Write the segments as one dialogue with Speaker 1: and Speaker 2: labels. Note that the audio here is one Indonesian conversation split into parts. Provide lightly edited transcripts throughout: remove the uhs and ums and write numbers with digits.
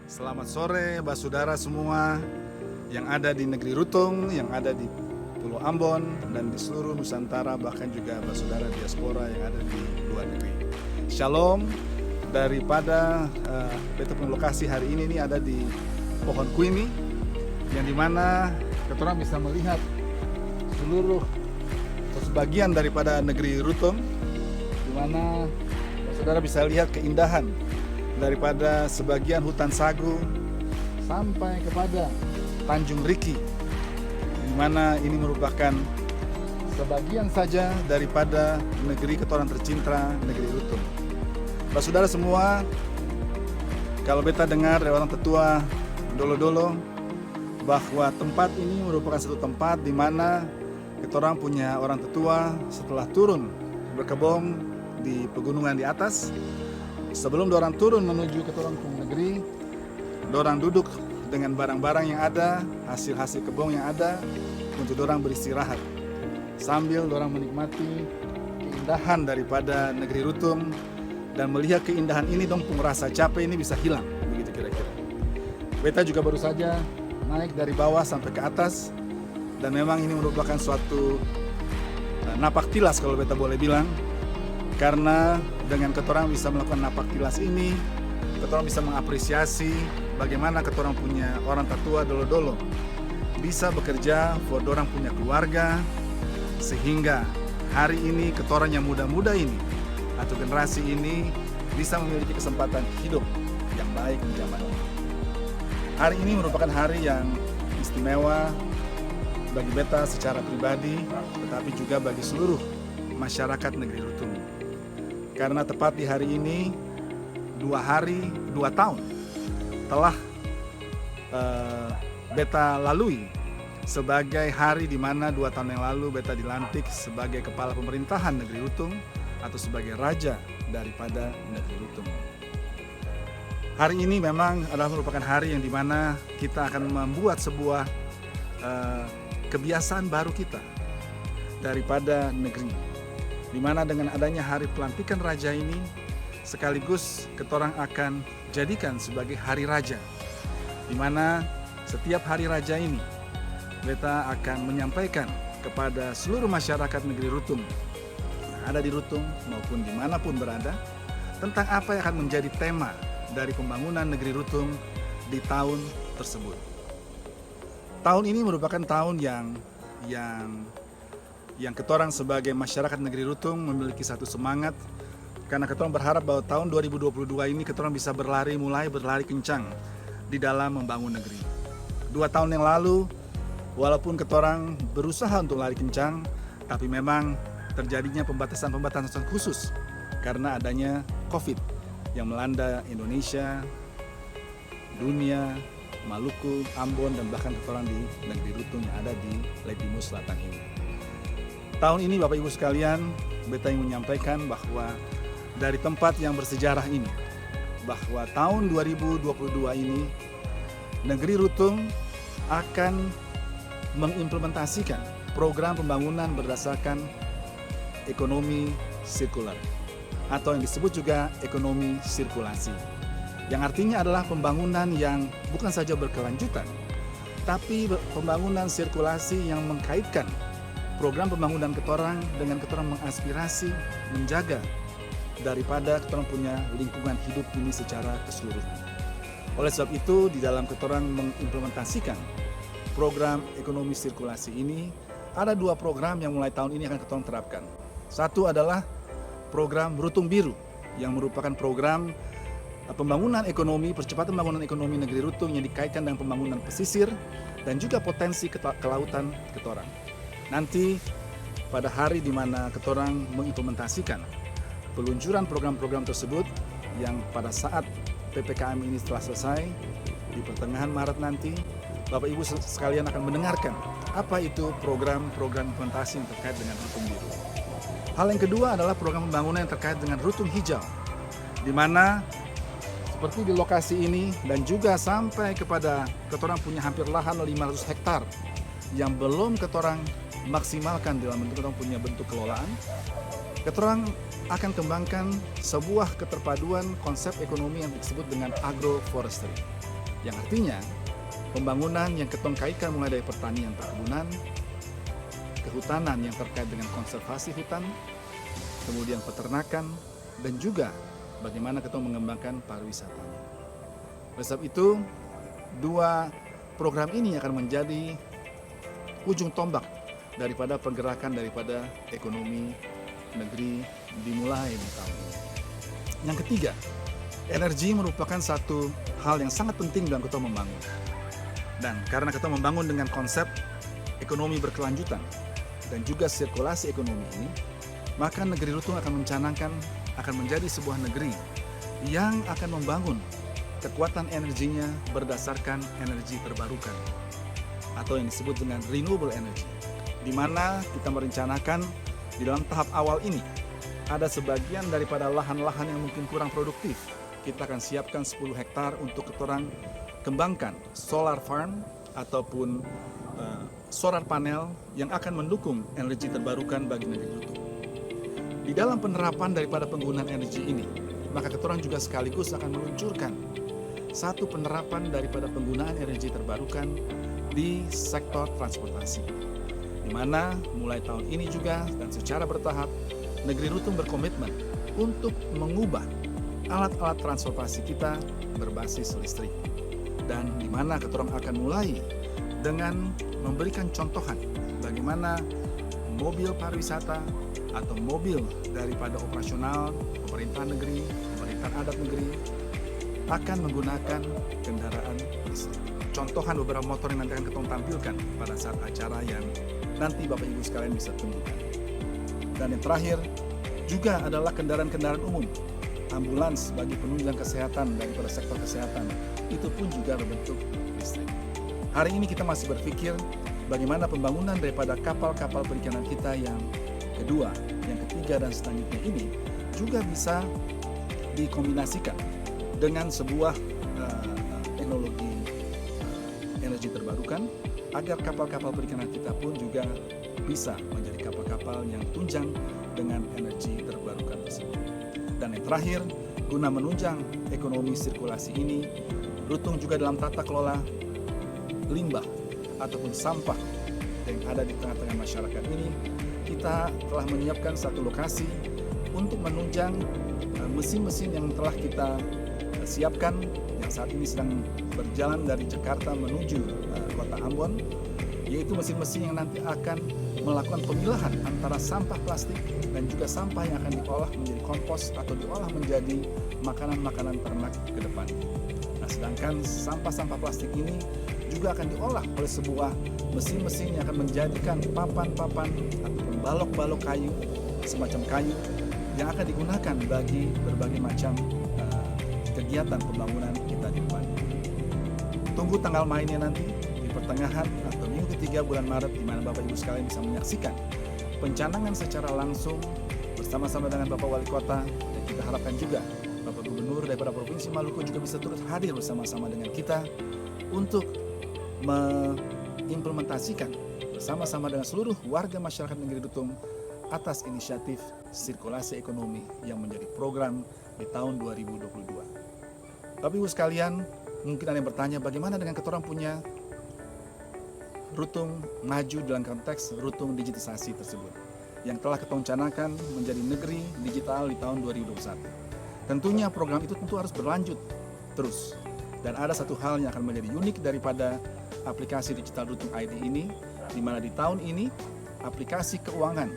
Speaker 1: Selamat sore, saudara semua yang ada di negeri Rutung, yang ada di Pulau Ambon, dan di seluruh Nusantara, bahkan juga saudara diaspora yang ada di luar negeri. Shalom, daripada beta punya lokasi hari ini nih ada di Pohon Kuini, yang dimana kita orang bisa melihat seluruh atau sebagian daripada negeri Rutung, dimana saudara bisa lihat keindahan daripada sebagian hutan sagu sampai kepada Tanjung Riki, di mana ini merupakan sebagian saja daripada negeri ketoran tercinta, negeri Rutung. Saudara semua, kalau beta dengar dari orang tetua dolo-dolo bahwa tempat ini merupakan satu tempat di mana ketorang punya orang tetua setelah turun berkebun di pegunungan di atas. Sebelum dorang turun menuju ke torang negeri, dorang duduk dengan barang-barang yang ada, hasil-hasil kebun yang ada, untuk dorang beristirahat. Sambil dorang menikmati keindahan daripada negeri Rutung, dan melihat keindahan ini dong pun rasa capek ini bisa hilang, begitu kira-kira. Beta juga baru saja naik dari bawah sampai ke atas, dan memang ini merupakan suatu napak tilas kalau beta boleh bilang. Karena dengan ketorang bisa melakukan napak tilas ini, ketorang bisa mengapresiasi bagaimana ketorang punya orang tatua dolo-dolo bisa bekerja for dorang punya keluarga, sehingga hari ini ketorang yang muda-muda ini atau generasi ini bisa memiliki kesempatan hidup yang baik di zaman ini. Hari ini merupakan hari yang istimewa bagi beta secara pribadi, tetapi juga bagi seluruh masyarakat negeri Rutung. Karena tepat di hari ini 2 tahun telah beta lalui sebagai hari di mana 2 tahun yang lalu beta dilantik sebagai kepala pemerintahan negeri Rutung atau sebagai raja daripada negeri Rutung. Hari ini memang adalah merupakan hari yang dimana kita akan membuat sebuah kebiasaan baru kita daripada negeri. Di mana dengan adanya hari pelantikan raja ini, sekaligus ketorang akan jadikan sebagai hari raja. Di mana setiap hari raja ini, beta akan menyampaikan kepada seluruh masyarakat negeri Rutung, yang ada di Rutung maupun dimanapun berada, tentang apa yang akan menjadi tema dari pembangunan negeri Rutung di tahun tersebut. Tahun ini merupakan tahun yang ketorang sebagai masyarakat negeri Rutung memiliki satu semangat, karena ketorang berharap bahwa tahun 2022 ini ketorang bisa mulai berlari kencang di dalam membangun negeri. 2 tahun yang lalu, walaupun ketorang berusaha untuk lari kencang, tapi memang terjadinya pembatasan khusus karena adanya COVID yang melanda Indonesia, dunia, Maluku, Ambon, dan bahkan ketorang di negeri Rutung yang ada di Legimus Selatan ini. Tahun ini Bapak Ibu sekalian, beta ingin menyampaikan bahwa dari tempat yang bersejarah ini, bahwa tahun 2022 ini negeri Rutung akan mengimplementasikan program pembangunan berdasarkan ekonomi sirkular atau yang disebut juga ekonomi sirkulasi. Yang artinya adalah pembangunan yang bukan saja berkelanjutan, tapi pembangunan sirkulasi yang mengkaitkan program pembangunan ketorang dengan ketorang mengaspirasi, menjaga daripada ketorang punya lingkungan hidup ini secara keseluruhan. Oleh sebab itu, di dalam ketorang mengimplementasikan program ekonomi sirkulasi ini, ada 2 program yang mulai tahun ini akan ketorang terapkan. Satu adalah program Rutung Biru, yang merupakan program pembangunan ekonomi, percepatan pembangunan ekonomi negeri Rutung yang dikaitkan dengan pembangunan pesisir dan juga potensi kelautan ketorang. Nanti pada hari di mana ketorang mengimplementasikan peluncuran program-program tersebut, yang pada saat PPKM ini setelah selesai di pertengahan Maret nanti, Bapak Ibu sekalian akan mendengarkan apa itu program-program implementasi yang terkait dengan Rutung Biru. Hal yang kedua adalah program pembangunan yang terkait dengan Rutung Hijau, di mana seperti di lokasi ini dan juga sampai kepada ketorang punya hampir lahan 500 hektar yang belum ketorang maksimalkan dalam bentuk ketorang punya bentuk kelolaan. Ketorang akan kembangkan sebuah keterpaduan konsep ekonomi yang disebut dengan agroforestry. Yang artinya pembangunan yang ketong kaitkan mulai dari pertanian perkebunan, kehutanan yang terkait dengan konservasi hutan, kemudian peternakan, dan juga bagaimana ketong mengembangkan pariwisata. Oleh sebab itu, dua program ini akan menjadi ujung tombak daripada pergerakan daripada ekonomi negeri dimulai di tahun ini. Yang ketiga, energi merupakan satu hal yang sangat penting dalam kita membangun. Dan karena kita membangun dengan konsep ekonomi berkelanjutan dan juga sirkulasi ekonomi ini, maka negeri Lutung akan mencanangkan akan menjadi sebuah negeri yang akan membangun kekuatan energinya berdasarkan energi terbarukan atau yang disebut dengan renewable energy, di mana kita merencanakan di dalam tahap awal ini ada sebagian daripada lahan-lahan yang mungkin kurang produktif. Kita akan siapkan 10 hektar untuk ketorang kembangkan solar farm ataupun solar panel yang akan mendukung energi terbarukan bagi negeri Lutung. Di dalam penerapan daripada penggunaan energi ini, maka ketorang juga sekaligus akan meluncurkan satu penerapan daripada penggunaan energi terbarukan di sektor transportasi, di mana mulai tahun ini juga dan secara bertahap negeri Lutung berkomitmen untuk mengubah alat-alat transportasi kita berbasis listrik, dan di mana ketorang akan mulai dengan memberikan contohan bagaimana mobil pariwisata atau mobil daripada operasional pemerintah negeri, pemerintah adat negeri akan menggunakan kendaraan listrik. Contohan beberapa motor yang nanti akan kita tampilkan pada saat acara yang nanti Bapak Ibu sekalian bisa tunggukan. Dan yang terakhir juga adalah kendaraan-kendaraan umum, ambulans bagi penunjang kesehatan daripada sektor kesehatan, itu pun juga berbentuk listrik. Hari ini kita masih berpikir bagaimana pembangunan daripada kapal-kapal perikanan kita yang kedua, yang ketiga, dan selanjutnya ini juga bisa dikombinasikan dengan sebuah teknologi energi terbarukan agar kapal-kapal perikanan kita pun juga bisa menjadi kapal-kapal yang tunjang dengan energi terbarukan tersebut. Dan yang terakhir, guna menunjang ekonomi sirkulasi ini, Lutung juga dalam tata kelola limbah ataupun sampah yang ada di tengah-tengah masyarakat ini, kita telah menyiapkan satu lokasi untuk menunjang mesin-mesin yang telah kita siapkan yang saat ini sedang berjalan dari Jakarta menuju kota Ambon, yaitu mesin-mesin yang nanti akan melakukan pemilahan antara sampah plastik dan juga sampah yang akan diolah menjadi kompos atau diolah menjadi makanan-makanan ternak ke depan. Nah, sedangkan sampah-sampah plastik ini juga akan diolah oleh sebuah mesin-mesin yang akan menjadikan papan-papan ataupun balok-balok kayu, semacam kayu yang akan digunakan bagi berbagai macam kegiatan pembangunan kita di depan. Tunggu tanggal mainnya nanti di pertengahan atau minggu ketiga bulan Maret, di mana Bapak Ibu sekalian bisa menyaksikan pencanangan secara langsung bersama-sama dengan Bapak Wali Kota, dan kita harapkan juga Bapak Gubernur daripada Provinsi Maluku juga bisa turut hadir bersama-sama dengan kita untuk mengimplementasikan bersama-sama dengan seluruh warga masyarakat negeri Lutung atas inisiatif sirkulasi ekonomi yang menjadi program di tahun 2022. Bapak Ibu sekalian, mungkin ada yang bertanya bagaimana dengan ketorang punya Lutung maju dalam konteks Lutung digitisasi tersebut yang telah ketong canakan menjadi negeri digital di tahun 2021. Tentunya program itu tentu harus berlanjut terus, dan ada satu hal yang akan menjadi unik daripada aplikasi digital Lutung ID ini, di mana di tahun ini aplikasi keuangan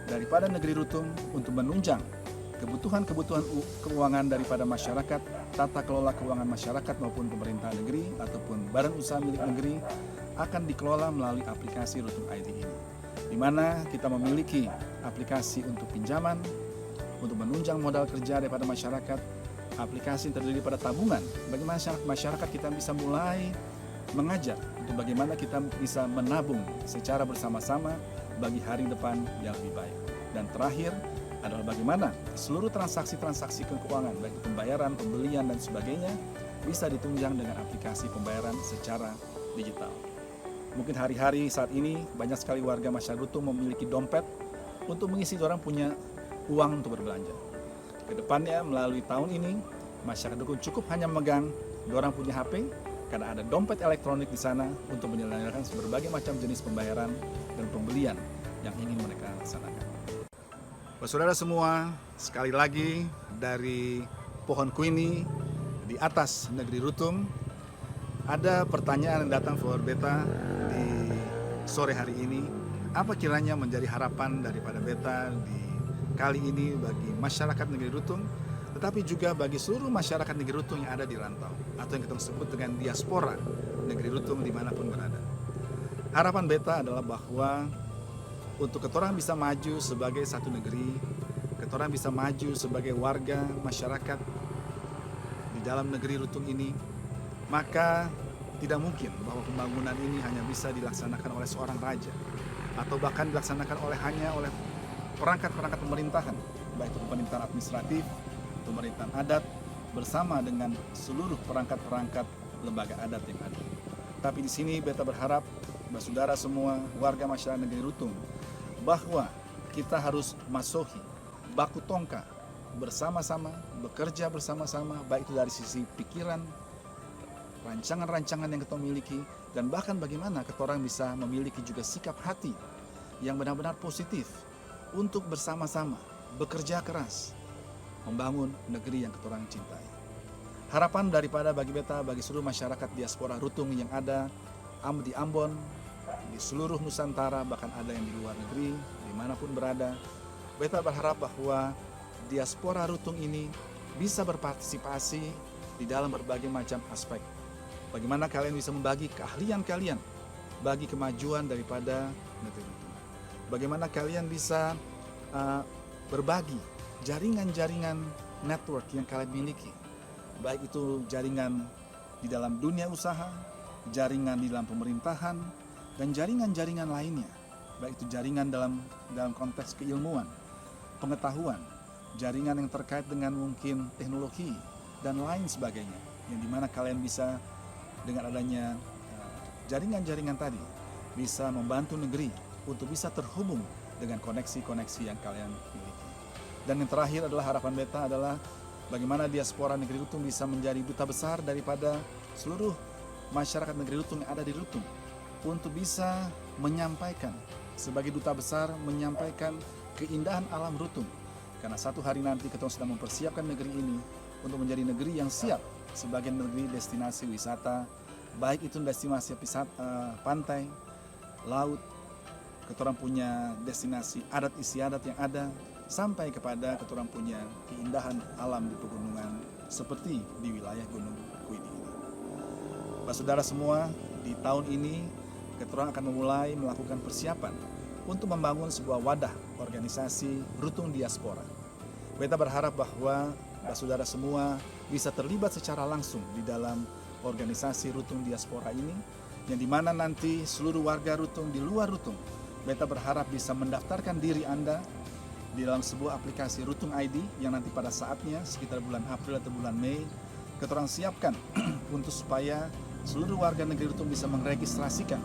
Speaker 1: daripada negeri Lutung untuk menunjang kebutuhan-kebutuhan keuangan daripada masyarakat, tata kelola keuangan masyarakat maupun pemerintah negeri ataupun badan usaha milik negeri akan dikelola melalui aplikasi Lutung ID ini, di mana kita memiliki aplikasi untuk pinjaman, untuk menunjang modal kerja daripada masyarakat, aplikasi yang terdiri pada tabungan, bagaimana masyarakat kita bisa mulai mengajar untuk bagaimana kita bisa menabung secara bersama-sama bagi hari depan yang lebih baik. Dan terakhir adalah bagaimana seluruh transaksi-transaksi keuangan, baik pembayaran, pembelian, dan sebagainya, bisa ditunjang dengan aplikasi pembayaran secara digital. Mungkin hari-hari saat ini banyak sekali warga masyarakat Lutung memiliki dompet untuk mengisi orang punya uang untuk berbelanja. Kedepannya melalui tahun ini, masyarakat Lutung cukup hanya memegang orang punya HP, karena ada dompet elektronik di sana untuk menyelenggarakan berbagai macam jenis pembayaran dan pembelian yang ingin mereka laksanakan. Saudara semua, sekali lagi dari Pohon Kuini di atas negeri Rutung, ada pertanyaan yang datang for Beta di sore hari ini. Apa kiranya menjadi harapan daripada Beta di kali ini bagi masyarakat negeri Rutung, tetapi juga bagi seluruh masyarakat negeri Rutung yang ada di rantau, atau yang kita sebut dengan diaspora negeri Rutung dimanapun berada. Harapan Beta adalah bahwa untuk ketorang bisa maju sebagai satu negeri, ketorang bisa maju sebagai warga masyarakat di dalam negeri Rutung ini, maka tidak mungkin bahwa pembangunan ini hanya bisa dilaksanakan oleh seorang raja, atau bahkan dilaksanakan hanya oleh perangkat-perangkat pemerintahan, baik itu pemerintahan administratif, pemerintahan adat, bersama dengan seluruh perangkat-perangkat lembaga adat yang ada. Tapi di sini Beta berharap, saudara semua warga masyarakat negeri Rutung, bahwa kita harus masohi, baku tongka, bersama-sama, bekerja bersama-sama, baik itu dari sisi pikiran, rancangan-rancangan yang kita miliki, dan bahkan bagaimana kita orang bisa memiliki juga sikap hati yang benar-benar positif untuk bersama-sama bekerja keras membangun negeri yang kita orang cintai. Harapan daripada bagi Beta, bagi seluruh masyarakat diaspora Rutung yang ada di Ambon, di seluruh Nusantara, bahkan ada yang di luar negeri, dimanapun berada, Beta berharap bahwa diaspora Rutung ini bisa berpartisipasi di dalam berbagai macam aspek. Bagaimana kalian bisa membagi keahlian kalian bagi kemajuan daripada negeri Rutung. Bagaimana kalian bisa berbagi jaringan-jaringan network yang kalian miliki, baik itu jaringan di dalam dunia usaha, jaringan di dalam pemerintahan, dan jaringan-jaringan lainnya, baik itu jaringan dalam konteks keilmuan, pengetahuan, jaringan yang terkait dengan mungkin teknologi dan lain sebagainya, yang dimana kalian bisa dengan adanya jaringan-jaringan tadi bisa membantu negeri untuk bisa terhubung dengan koneksi-koneksi yang kalian miliki. Dan yang terakhir adalah harapan Beta adalah bagaimana diaspora negeri Rutung bisa menjadi duta besar daripada seluruh masyarakat negeri Rutung yang ada di Rutung, untuk bisa menyampaikan sebagai duta besar, menyampaikan keindahan alam Rutung. Karena satu hari nanti kita sedang mempersiapkan negeri ini untuk menjadi negeri yang siap sebagai negeri destinasi wisata, baik itu destinasi pantai, laut, kita orang punya destinasi adat istiadat yang ada, sampai kepada kita orang punya keindahan alam di pegunungan seperti di wilayah Gunung Kuini ini. Saudara semua, di tahun ini kita orang akan memulai melakukan persiapan untuk membangun sebuah wadah organisasi Rutung Diaspora. Beta berharap bahwa saudara semua bisa terlibat secara langsung di dalam organisasi Rutung Diaspora ini, yang dimana nanti seluruh warga Rutung di luar Rutung, Beta berharap bisa mendaftarkan diri Anda di dalam sebuah aplikasi Rutung ID yang nanti pada saatnya sekitar bulan April atau bulan Mei kita orang siapkan untuk supaya seluruh warga negeri Rutung bisa meregistrasikan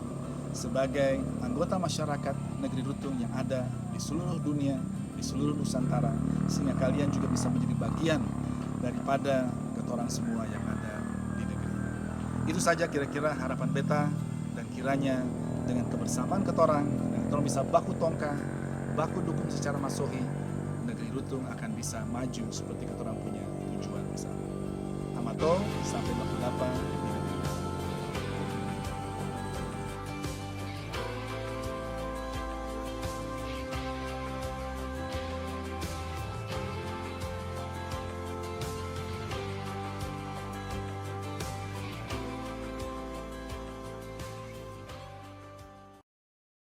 Speaker 1: sebagai anggota masyarakat negeri Rutung yang ada di seluruh dunia, di seluruh Nusantara, sehingga kalian juga bisa menjadi bagian daripada ketorang semua yang ada di negeri. Itu saja kira-kira harapan Beta, dan kiranya dengan kebersamaan ketorang, dan ketorang bisa baku tongka, baku dukung secara masohi, negeri Rutung akan bisa maju seperti ketorang punya tujuan bersama. Amato, sampai bertemu